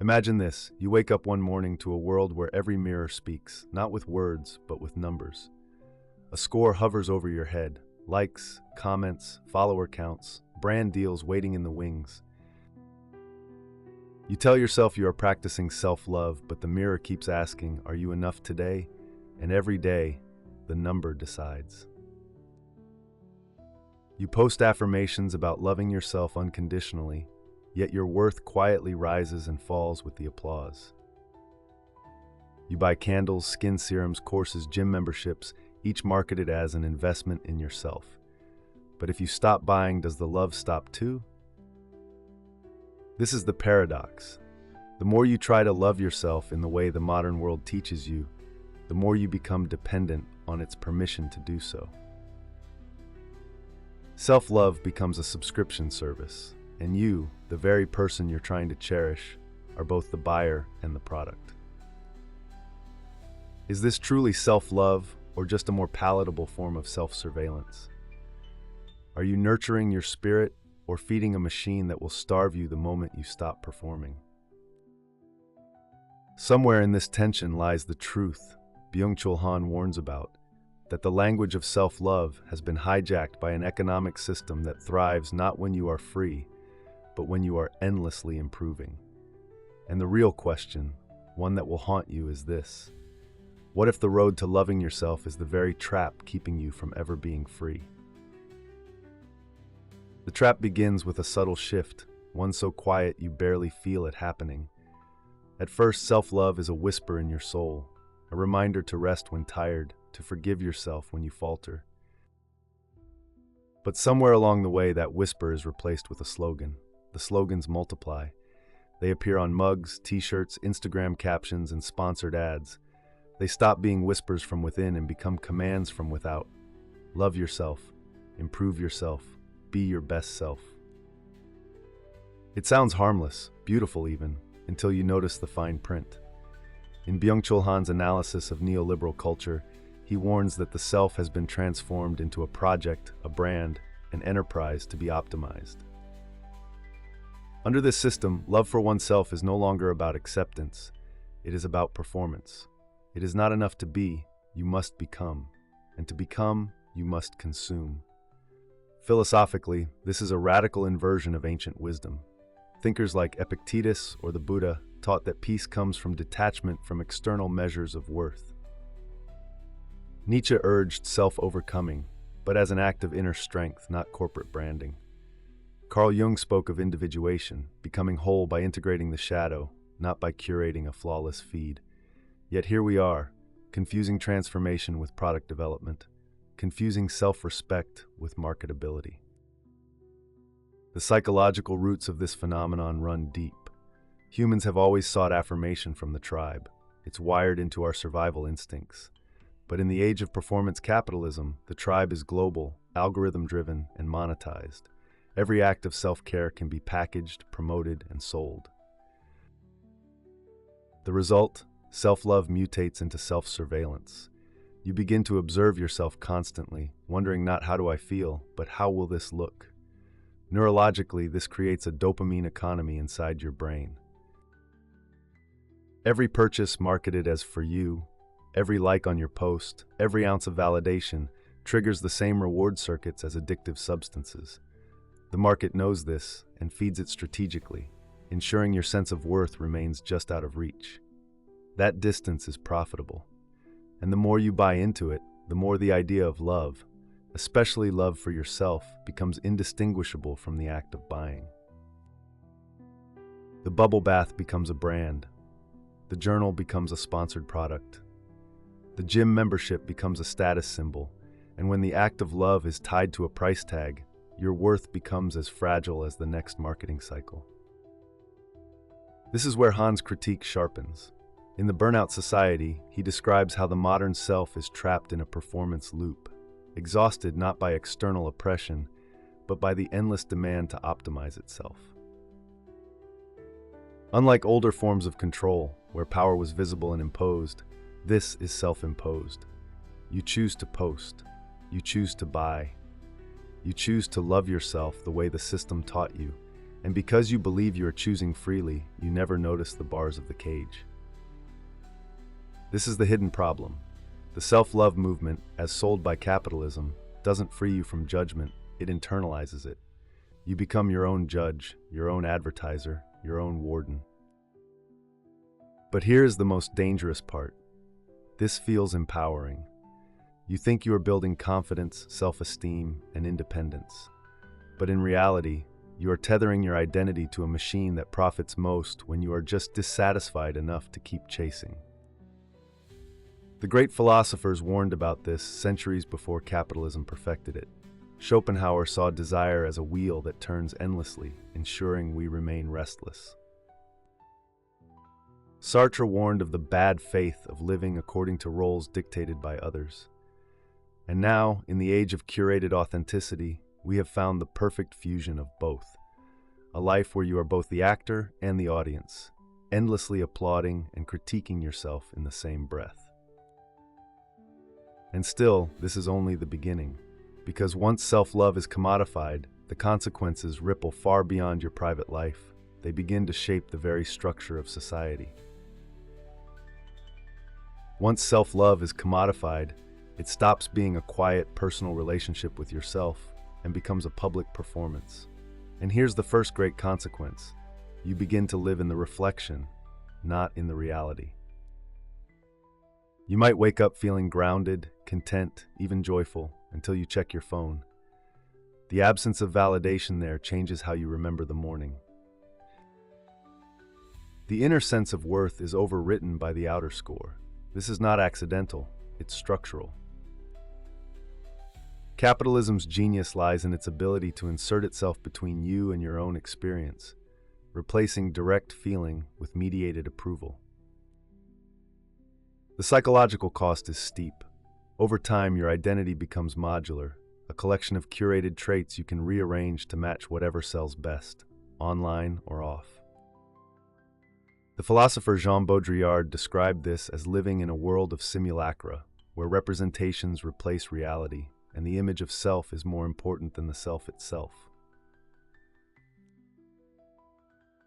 Imagine this. You wake up one morning to a world where every mirror speaks, not with words, but with numbers. A score hovers over your head. Likes, comments, follower counts, brand deals waiting in the wings. You tell yourself you are practicing self-love, but the mirror keeps asking, are you enough today? And every day, the number decides. You post affirmations about loving yourself unconditionally, yet your worth quietly rises and falls with the applause. You buy candles, skin serums, courses, gym memberships, each marketed as an investment in yourself. But if you stop buying, does the love stop too? This is the paradox. The more you try to love yourself in the way the modern world teaches you, the more you become dependent on its permission to do so. Self-love becomes a subscription service, and you, the very person you're trying to cherish, are both the buyer and the product. Is this truly self-love, or just a more palatable form of self-surveillance? Are you nurturing your spirit or feeding a machine that will starve you the moment you stop performing? Somewhere in this tension lies the truth Byung-Chul Han warns about, that the language of self-love has been hijacked by an economic system that thrives not when you are free, but when you are endlessly improving. And the real question, one that will haunt you, is this: what if the road to loving yourself is the very trap keeping you from ever being free? The trap begins with a subtle shift, one so quiet you barely feel it happening. At first, self-love is a whisper in your soul, a reminder to rest when tired, to forgive yourself when you falter. But somewhere along the way, that whisper is replaced with a slogan. The slogans multiply. They appear on mugs, t-shirts, Instagram captions, and sponsored ads. They stop being whispers from within and become commands from without. Love yourself. Improve yourself. Be your best self. It sounds harmless, beautiful even, until you notice the fine print. In Byung-Chul Han's analysis of neoliberal culture, he warns that the self has been transformed into a project, a brand, an enterprise to be optimized. Under this system, love for oneself is no longer about acceptance. It is about performance. It is not enough to be, you must become. And to become, you must consume. Philosophically, this is a radical inversion of ancient wisdom. Thinkers like Epictetus or the Buddha taught that peace comes from detachment from external measures of worth. Nietzsche urged self-overcoming, but as an act of inner strength, not corporate branding. Carl Jung spoke of individuation, becoming whole by integrating the shadow, not by curating a flawless feed. Yet here we are, confusing transformation with product development, confusing self-respect with marketability. The psychological roots of this phenomenon run deep. Humans have always sought affirmation from the tribe. It's wired into our survival instincts. But in the age of performance capitalism, the tribe is global, algorithm-driven, and monetized. Every act of self-care can be packaged, promoted, and sold. The result? Self-love mutates into self-surveillance. You begin to observe yourself constantly, wondering not how do I feel, but how will this look? Neurologically, this creates a dopamine economy inside your brain. Every purchase marketed as for you, every like on your post, every ounce of validation triggers the same reward circuits as addictive substances. The market knows this and feeds it strategically, ensuring your sense of worth remains just out of reach. That distance is profitable. And the more you buy into it, the more the idea of love, especially love for yourself, becomes indistinguishable from the act of buying. The bubble bath becomes a brand. The journal becomes a sponsored product. The gym membership becomes a status symbol. And when the act of love is tied to a price tag, your worth becomes as fragile as the next marketing cycle. This is where Han's critique sharpens. In The Burnout Society, he describes how the modern self is trapped in a performance loop, exhausted not by external oppression, but by the endless demand to optimize itself. Unlike older forms of control, where power was visible and imposed, this is self-imposed. You choose to post. You choose to buy. You choose to love yourself the way the system taught you, And because you believe you are choosing freely, you never notice the bars of the cage. This is the hidden problem. The self-love movement, as sold by capitalism, doesn't free you from judgment, it internalizes it. You become your own judge, your own advertiser, your own warden. But here's the most dangerous part. This feels empowering. You think you are building confidence, self-esteem, and independence. But in reality, you are tethering your identity to a machine that profits most when you are just dissatisfied enough to keep chasing. The great philosophers warned about this centuries before capitalism perfected it. Schopenhauer saw desire as a wheel that turns endlessly, ensuring we remain restless. Sartre warned of the bad faith of living according to roles dictated by others. And now, in the age of curated authenticity, we have found the perfect fusion of both. A life where you are both the actor and the audience, endlessly applauding and critiquing yourself in the same breath. And still, this is only the beginning, because once self-love is commodified, the consequences ripple far beyond your private life. They begin to shape the very structure of society. Once self-love is commodified, it stops being a quiet, personal relationship with yourself and becomes a public performance. And here's the first great consequence. You begin to live in the reflection, not in the reality. You might wake up feeling grounded, content, even joyful, until you check your phone. The absence of validation there changes how you remember the morning. The inner sense of worth is overwritten by the outer score. This is not accidental, it's structural. Capitalism's genius lies in its ability to insert itself between you and your own experience, replacing direct feeling with mediated approval. The psychological cost is steep. Over time, your identity becomes modular, a collection of curated traits you can rearrange to match whatever sells best, online or off. The philosopher Jean Baudrillard described this as living in a world of simulacra, where representations replace reality, and the image of self is more important than the self itself.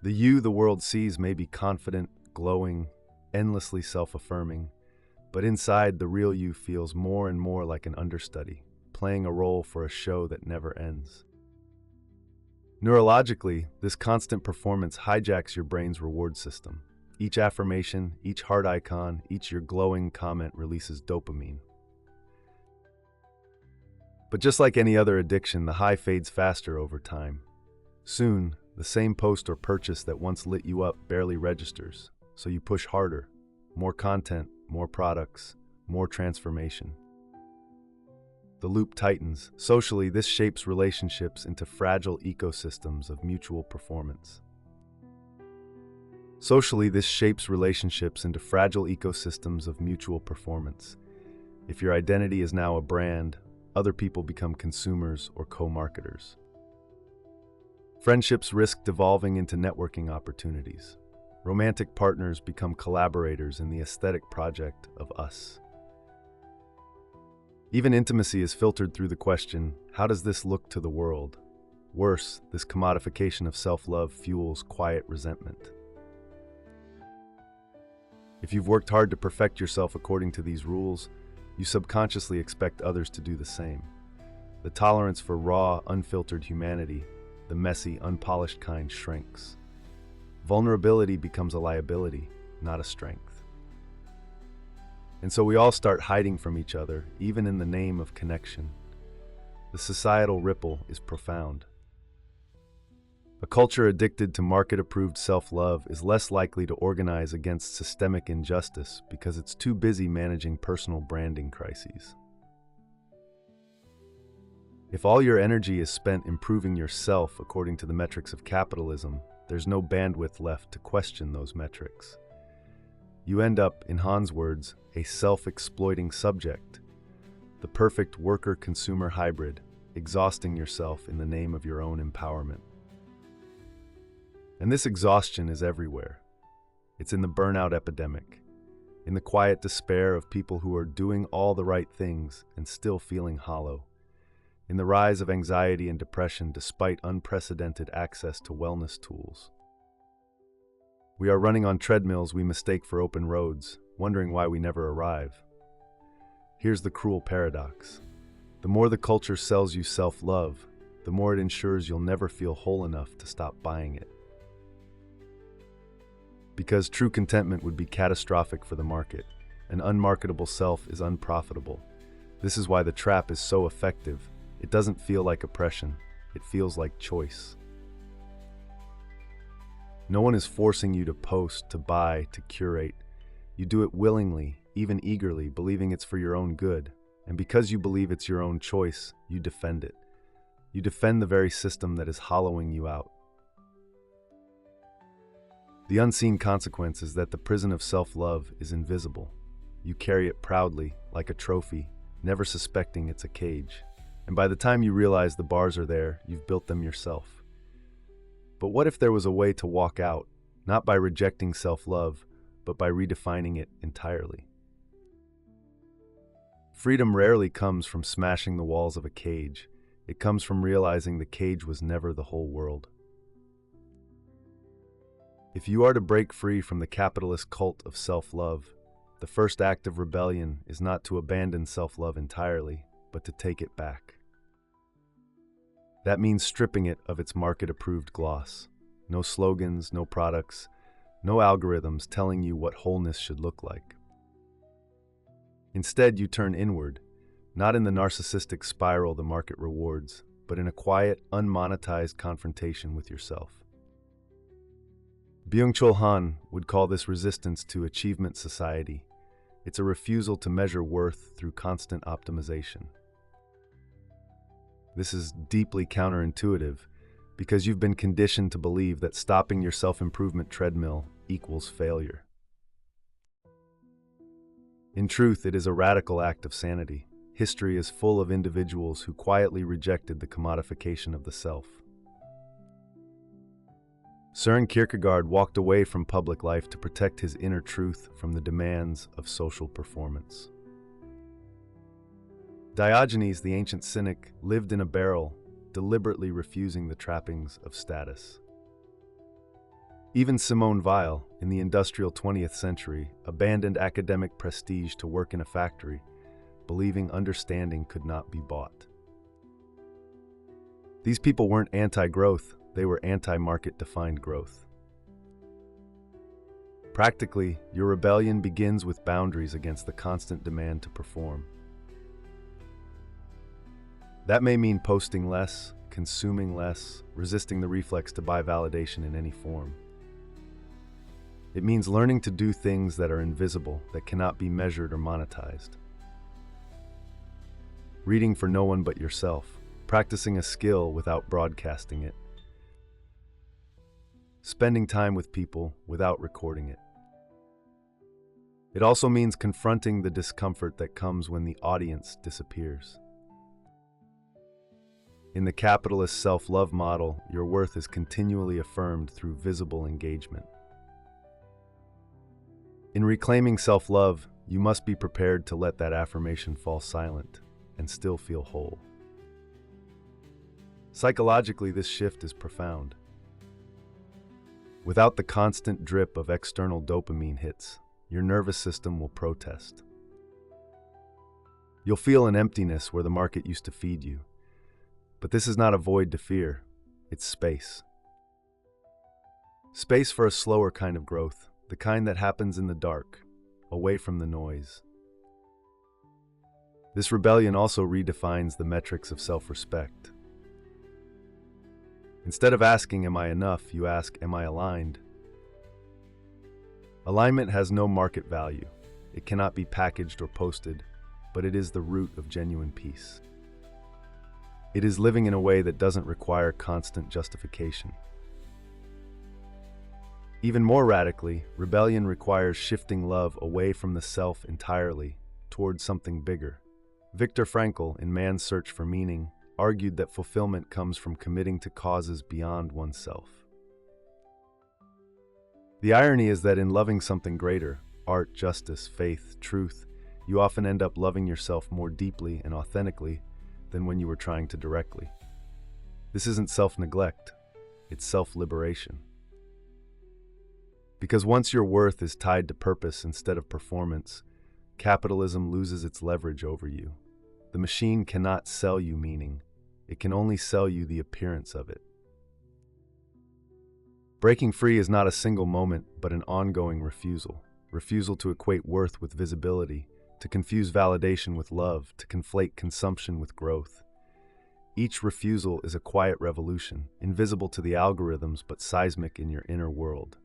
The you the world sees may be confident, glowing, endlessly self-affirming, but inside, the real you feels more and more like an understudy, playing a role for a show that never ends. Neurologically, this constant performance hijacks your brain's reward system. Each affirmation, each heart icon, each your glowing comment releases dopamine. But just like any other addiction, the high fades faster over time. Soon, the same post or purchase that once lit you up barely registers, so you push harder. More content, more products, more transformation. The loop tightens. Socially, this shapes relationships into fragile ecosystems of mutual performance. If your identity is now a brand, other people become consumers or co-marketers. Friendships risk devolving into networking opportunities. Romantic partners become collaborators in the aesthetic project of us. Even intimacy is filtered through the question, how does this look to the world? Worse, this commodification of self-love fuels quiet resentment. If you've worked hard to perfect yourself according to these rules, you subconsciously expect others to do the same. The tolerance for raw, unfiltered humanity, the messy, unpolished kind, shrinks. Vulnerability becomes a liability, not a strength. And so we all start hiding from each other, even in the name of connection. The societal ripple is profound. A culture addicted to market-approved self-love is less likely to organize against systemic injustice because it's too busy managing personal branding crises. If all your energy is spent improving yourself according to the metrics of capitalism, there's no bandwidth left to question those metrics. You end up, in Han's words, a self-exploiting subject, the perfect worker-consumer hybrid, exhausting yourself in the name of your own empowerment. And this exhaustion is everywhere. It's in the burnout epidemic, in the quiet despair of people who are doing all the right things and still feeling hollow, in the rise of anxiety and depression despite unprecedented access to wellness tools. We are running on treadmills we mistake for open roads, wondering why we never arrive. Here's the cruel paradox. The more the culture sells you self-love, the more it ensures you'll never feel whole enough to stop buying it. Because true contentment would be catastrophic for the market. An unmarketable self is unprofitable. This is why the trap is so effective. It doesn't feel like oppression. It feels like choice. No one is forcing you to post, to buy, to curate. You do it willingly, even eagerly, believing it's for your own good. And because you believe it's your own choice, you defend it. You defend the very system that is hollowing you out. The unseen consequence is that the prison of self-love is invisible. You carry it proudly, like a trophy, never suspecting it's a cage. And by the time you realize the bars are there, you've built them yourself. But what if there was a way to walk out, not by rejecting self-love, but by redefining it entirely? Freedom rarely comes from smashing the walls of a cage. It comes from realizing the cage was never the whole world. If you are to break free from the capitalist cult of self-love, the first act of rebellion is not to abandon self-love entirely, but to take it back. That means stripping it of its market-approved gloss. No slogans, no products, no algorithms telling you what wholeness should look like. Instead, you turn inward, not in the narcissistic spiral the market rewards, but in a quiet, unmonetized confrontation with yourself. Byung-Chul Han would call this resistance to achievement society. It's a refusal to measure worth through constant optimization. This is deeply counterintuitive because you've been conditioned to believe that stopping your self-improvement treadmill equals failure. In truth, it is a radical act of sanity. History is full of individuals who quietly rejected the commodification of the self. Søren Kierkegaard walked away from public life to protect his inner truth from the demands of social performance. Diogenes, the ancient cynic, lived in a barrel, deliberately refusing the trappings of status. Even Simone Weil, in the industrial 20th century, abandoned academic prestige to work in a factory, believing understanding could not be bought. These people weren't anti-growth, they were anti-market defined growth. Practically, your rebellion begins with boundaries against the constant demand to perform. That may mean posting less, consuming less, resisting the reflex to buy validation in any form. It means learning to do things that are invisible, that cannot be measured or monetized. Reading for no one but yourself, practicing a skill without broadcasting it. Spending time with people without recording it. It also means confronting the discomfort that comes when the audience disappears. In the capitalist self-love model, your worth is continually affirmed through visible engagement. In reclaiming self-love, you must be prepared to let that affirmation fall silent and still feel whole. Psychologically, this shift is profound. Without the constant drip of external dopamine hits, your nervous system will protest. You'll feel an emptiness where the market used to feed you. But this is not a void to fear, it's space. Space for a slower kind of growth, the kind that happens in the dark, away from the noise. This rebellion also redefines the metrics of self-respect. Instead of asking, "Am I enough?" you ask, "Am I aligned?" Alignment has no market value. It cannot be packaged or posted, but it is the root of genuine peace. It is living in a way that doesn't require constant justification. Even more radically, rebellion requires shifting love away from the self entirely towards something bigger. Viktor Frankl, in Man's Search for Meaning, argued that fulfillment comes from committing to causes beyond oneself. The irony is that in loving something greater, art, justice, faith, truth, you often end up loving yourself more deeply and authentically than when you were trying to directly. This isn't self-neglect, it's self-liberation. Because once your worth is tied to purpose instead of performance, capitalism loses its leverage over you. The machine cannot sell you meaning. It can only sell you the appearance of it. Breaking free is not a single moment, but an ongoing refusal. Refusal to equate worth with visibility, to confuse validation with love, to conflate consumption with growth. Each refusal is a quiet revolution, invisible to the algorithms but seismic in your inner world.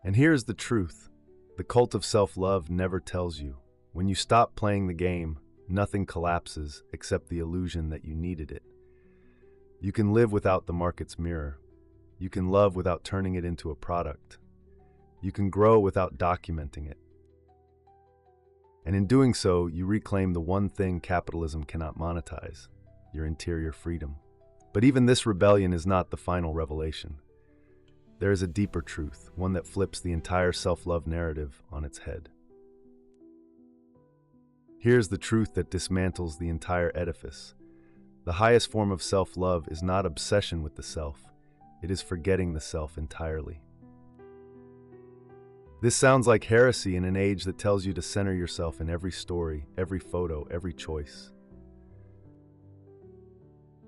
And here's the truth. The cult of self-love never tells you. When you stop playing the game, nothing collapses except the illusion that you needed it. You can live without the market's mirror. You can love without turning it into a product. You can grow without documenting it. And in doing so, you reclaim the one thing capitalism cannot monetize, your interior freedom. But even this rebellion is not the final revelation. There is a deeper truth, one that flips the entire self-love narrative on its head. Here's the truth that dismantles the entire edifice. The highest form of self-love is not obsession with the self. It is forgetting the self entirely. This sounds like heresy in an age that tells you to center yourself in every story, every photo, every choice.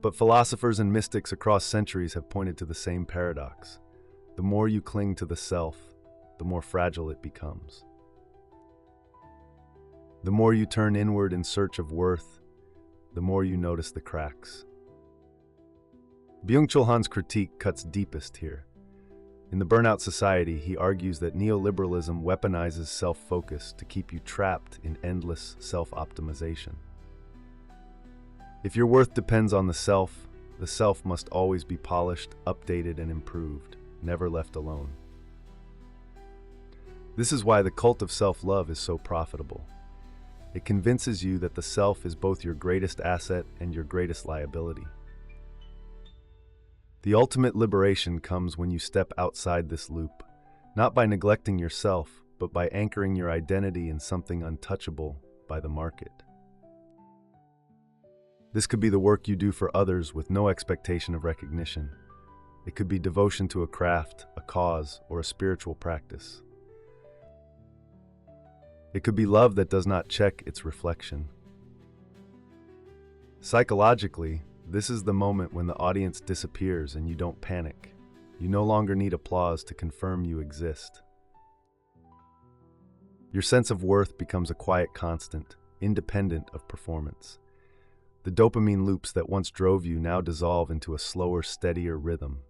But philosophers and mystics across centuries have pointed to the same paradox. The more you cling to the self, the more fragile it becomes. The more you turn inward in search of worth, the more you notice the cracks. Byung-Chul Han's critique cuts deepest here. In The Burnout Society, he argues that neoliberalism weaponizes self-focus to keep you trapped in endless self-optimization. If your worth depends on the self must always be polished, updated, and improved, never left alone. This is why the cult of self-love is so profitable. It convinces you that the self is both your greatest asset and your greatest liability. The ultimate liberation comes when you step outside this loop, not by neglecting yourself, but by anchoring your identity in something untouchable by the market. This could be the work you do for others with no expectation of recognition. It could be devotion to a craft, a cause, or a spiritual practice. It could be love that does not check its reflection. Psychologically, this is the moment when the audience disappears and you don't panic. You no longer need applause to confirm you exist. Your sense of worth becomes a quiet constant, independent of performance. The dopamine loops that once drove you now dissolve into a slower, steadier rhythm.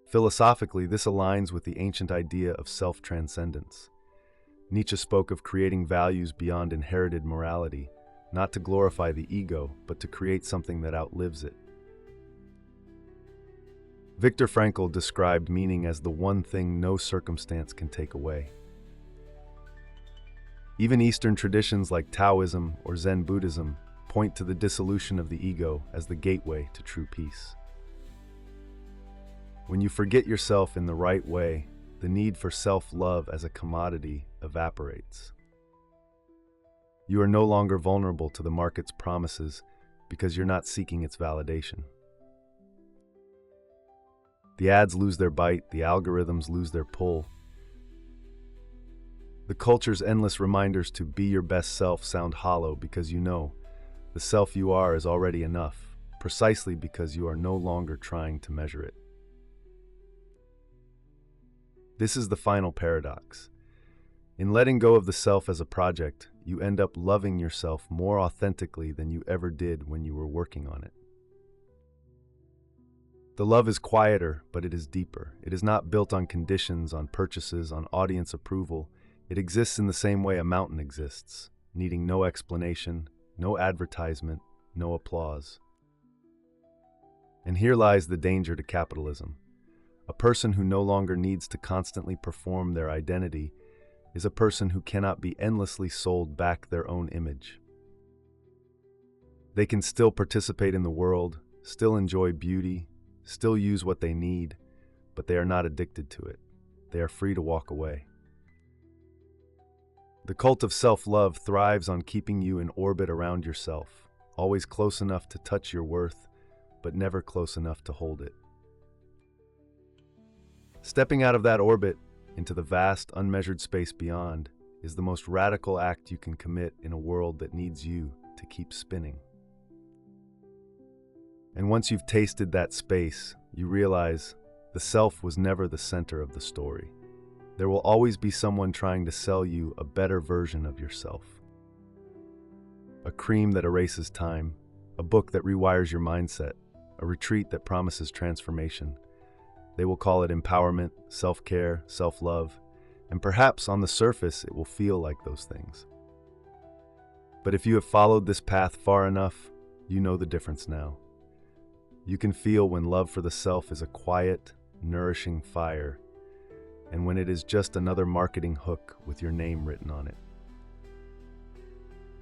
Philosophically, this aligns with the ancient idea of self-transcendence. Nietzsche spoke of creating values beyond inherited morality, not to glorify the ego, but to create something that outlives it. Viktor Frankl described meaning as the one thing no circumstance can take away. Even Eastern traditions like Taoism or Zen Buddhism point to the dissolution of the ego as the gateway to true peace. When you forget yourself in the right way, the need for self-love as a commodity evaporates. You are no longer vulnerable to the market's promises because you're not seeking its validation. The ads lose their bite, the algorithms lose their pull. The culture's endless reminders to be your best self sound hollow because you know the self you are is already enough, precisely because you are no longer trying to measure it. This is the final paradox. In letting go of the self as a project, you end up loving yourself more authentically than you ever did when you were working on it. The love is quieter, but it is deeper. It is not built on conditions, on purchases, on audience approval. It exists in the same way a mountain exists, needing no explanation, no advertisement, no applause. And here lies the danger to capitalism. A person who no longer needs to constantly perform their identity is a person who cannot be endlessly sold back their own image. They can still participate in the world, still enjoy beauty, still use what they need, but they are not addicted to it. They are free to walk away. The cult of self-love thrives on keeping you in orbit around yourself, always close enough to touch your worth, but never close enough to hold it. Stepping out of that orbit into the vast, unmeasured space beyond is the most radical act you can commit in a world that needs you to keep spinning. And once you've tasted that space, you realize the self was never the center of the story. There will always be someone trying to sell you a better version of yourself. A cream that erases time, a book that rewires your mindset, a retreat that promises transformation. They will call it empowerment, self-care, self-love, and perhaps on the surface it will feel like those things. But if you have followed this path far enough, you know the difference now. You can feel when love for the self is a quiet, nourishing fire, and when it is just another marketing hook with your name written on it.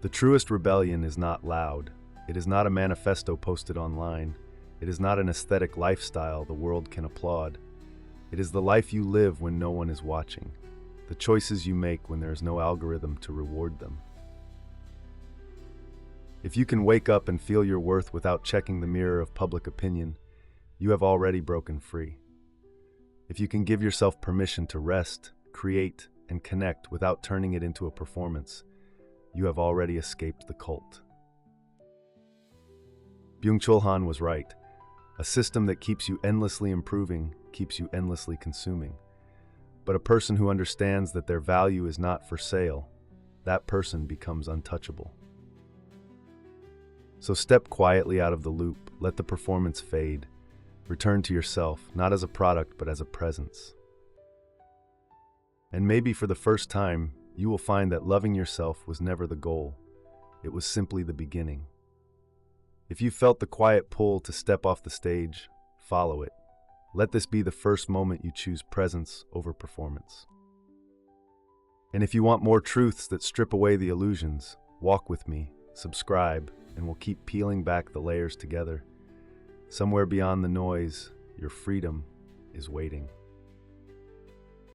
The truest rebellion is not loud. It is not a manifesto posted online. It is not an aesthetic lifestyle the world can applaud. It is the life you live when no one is watching, the choices you make when there is no algorithm to reward them. If you can wake up and feel your worth without checking the mirror of public opinion, you have already broken free. If you can give yourself permission to rest, create, and connect without turning it into a performance, you have already escaped the cult. Byung-Chul Han was right. A system that keeps you endlessly improving keeps you endlessly consuming. But a person who understands that their value is not for sale, that person becomes untouchable. So step quietly out of the loop, let the performance fade. Return to yourself, not as a product, but as a presence. And maybe for the first time, you will find that loving yourself was never the goal. It was simply the beginning. If you felt the quiet pull to step off the stage, follow it. Let this be the first moment you choose presence over performance. And if you want more truths that strip away the illusions, walk with me, subscribe, and we'll keep peeling back the layers together. Somewhere beyond the noise, your freedom is waiting.